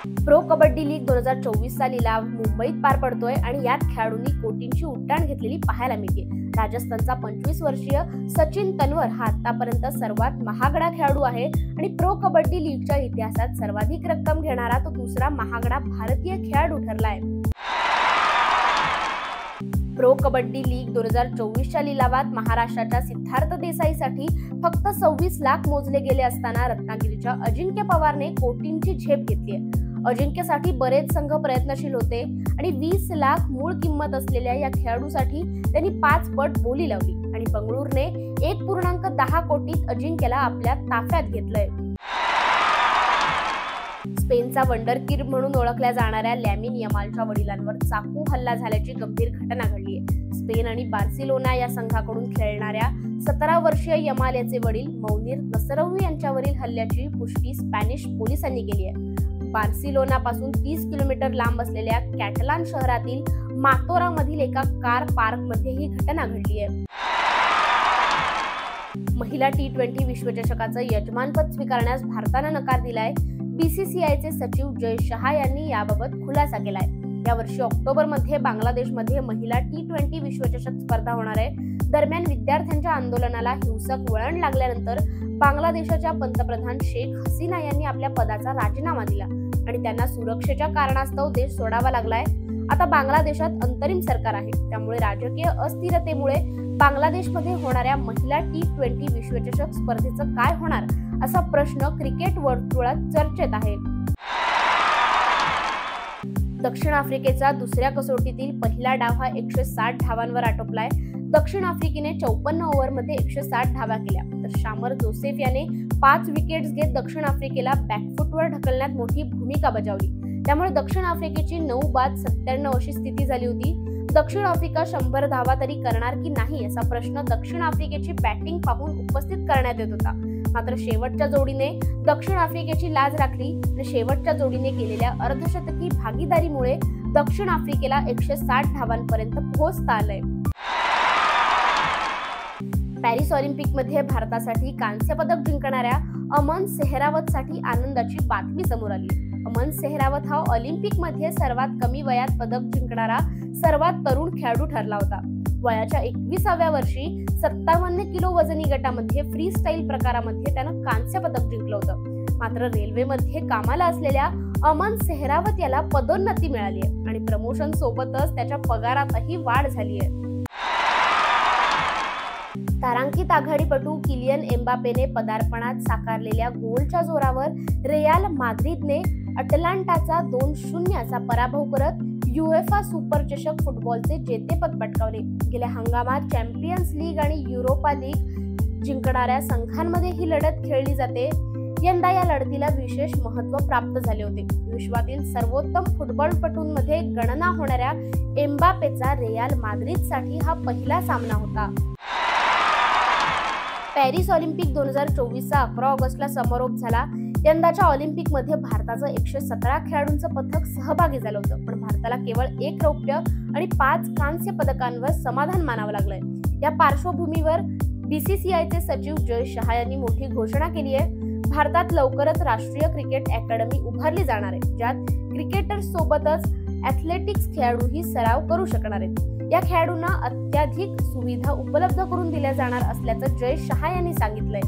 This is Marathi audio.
प्रो कबड्डी लीग 2024 चा लिलाव मुंबईत पार पडतोय आणि यात खेळाडूंनी कोटींची उड्डाण घेतलेली पाहायला मिळते। राजस्थानचा 25 वर्षीय सचिन तन्वर हा आतापर्यंत सर्वात महागडा खेळाडू आहे आणि प्रो कबड्डी लीगच्या इतिहासात सर्वाधिक रक्कम घेणारा तो दुसरा महागडा भारतीय खेळाडू ठरलाय। प्रो कबड्डी लीग 2024 च्या लिलावात महाराष्ट्राच्या सिद्धार्थ देसाईसाठी फक्त 26 लाख मोजले गेले असताना रत्नागिरीच्या अजिंक्य पवारने कोटींची झेप घेतली आहे। अजिंक्यसाठी बरेच संघ प्रयत्नशील होते आणि 20 लाख मूळ किंमत असलेल्या या खेळाडूसाठी त्यांनी 5 पट बोली लावली आणि बंगळुरूने 1.10 कोटीत अजिंक्यला आपल्या ताफ्यात घेतलंय। स्पेनचा वंडरकिड म्हणून ओळखल्या जाणाऱ्या लॅमिन यमालच्या वडिलांवर चाकू हल्ला झाल्याची गंभीर घटना घडली आहे। स्पेन आणि बार्सिलोना या संघाकडून खेळणाऱ्या 17 वर्षीय यमाल याचे वडील मौनीर नसरवी यांच्यावरील हल्ल्याची पुष्टी स्पॅनिश पोलिसांनी केली आहे। बार्सिलोना पासून 30 किलोमीटर लांब असलेल्या कॅटलान शहरातील मातोरा मधील एका कार पार्क मध्ये ही घटना घडली आहे। महिला T20 विश्वचषकाचं यजमानपद स्वीकारण्यास भारतानं नकार दिलाय। बीसीसीआयचे सचिव जय शहा यांनी याबाबत खुलासा केलाय। यावर्षी ऑक्टोबर मध्ये बांगलादेशमध्ये महिला T20 विश्वचषक स्पर्धा होणार आहे। दरम्यान विद्यार्थ्यांच्या आंदोलनाला हिंसक वळण लागल्यानंतर बांगलादेशाच्या पंतप्रधान शेख हसीना यांनी आपल्या पदाचा राजीनामा दिला आणि त्यांना सुरक्षेच्या कारणास्तव देश सोडावा लागलाय। आता बांगलादेशात अंतरिम सरकार आहे, त्यामुळे राजकीय अस्थिरतेमुळे बांगलादेशमध्ये होणाऱ्या महिला T20 विश्वचषक स्पर्धेचं काय होणार असा प्रश्न क्रिकेट वर्तुळात चर्चेत आहे। दक्षिण आफ्रिकेचा दुसऱ्या कसोटीतील पहिला डाव हा 160 धावांवर आटोपलाय। दक्षिण आफ्रिकेने 54 ओव्हरमध्ये 160 धावा केल्या, तर शामर जोसेफ याने 5 विकेट्स घेत दक्षिण आफ्रिकेला बॅकफुटवर ढकलण्यात मोठी भूमिका बजावली। त्यामुळे दक्षिण आफ्रिकेची 9 बाद 97 अशी स्थिती झाली होती। दक्षिण आफ्रिका 100 धावा तरी करणार की नाही असा प्रश्न दक्षिण आफ्रिकेची बॅटिंग पाहून उपस्थित करण्यात येत होता। मात्र शेवटच्या जोडीने दक्षिण आफ्रिकेची लाज राखली आणि शेवटच्या जोडीने केलेल्या अर्धशतकी भागीदारीमुळे दक्षिण आफ्रिकेला 160 धावांपर्यंत पोहोचता आलंय। पॅरिस ऑलिम्पिकमध्ये भारतासाठी कांस्य पदक जिंकणाऱ्या अमन सेहरावतसाठी आनंदाची बातमी समोर आली। अमन सेहरावत हा ऑलिम्पिकमध्ये सर्वात कमी वयात पदक जिंकणारा सर्वात तरुण खेळाडू ठरला होता। वयाच्या 21व्या वर्षी 57 किलो वजनी गटामध्ये फ्री स्टाईल प्रकारामध्ये त्यानं कांस्य पदक जिंकलं होतं। मात्र रेल्वेमध्ये कामाला असलेल्या अमन सेहरावत याला पदोन्नती मिळाली आहे आणि प्रमोशन सोबतच त्याच्या पगारातही वाढ झाली आहे। तारांकित आघाडीपटू किलियन एम्बापेने पदार्पणात साकारलेल्या गोलच्या जोरावर रियाल माद्रिदने अटलांटाचा 2-0 असा पराभव करत युएफा सुपर चषक फुटबॉलचे जेतेपद पटकावले। गेल्या हंगामात चॅम्पियन्स लीग आणि युरोपा लीग जिंकणाऱ्या संघांमध्ये ही लढत खेळली जाते। यंदा या लढतीला विशेष महत्त्व प्राप्त झाले होते। विश्वातील सर्वोत्तम फुटबॉलपटूंमध्ये गणना होणाऱ्या एम्बापेचा रियाल माद्रिदसाठी हा पहिला सामना होता। पॅरिस ऑलिम्पिक 2024 चा 11 ऑगस्टला समारोप झाला। यंदाच्या ऑलिम्पिकमध्ये भारताचं 117 खेळाडूंचं पथक सहभागी झालं होतं, पण भारताला केवळ 1 रौप्य आणि 5 कांस्य पदकांवर समाधान मानावं लागलंय। या पार्श्वभूमीवर बीसीसीआयचे सचिव जय शहा यांनी मोठी घोषणा केली आहे। भारतात लवकरच राष्ट्रीय क्रिकेट अकॅडमी उभारली जाणार आहे, ज्यात क्रिकेटर्स सोबतच ॲथलेटिक्स खेळाडूही सराव करू शकणार आहेत। या खेळाडूंना अत्याधिक सुविधा उपलब्ध करून दिल्या जाणार असल्याचं जय शहा यांनी सांगितलंय।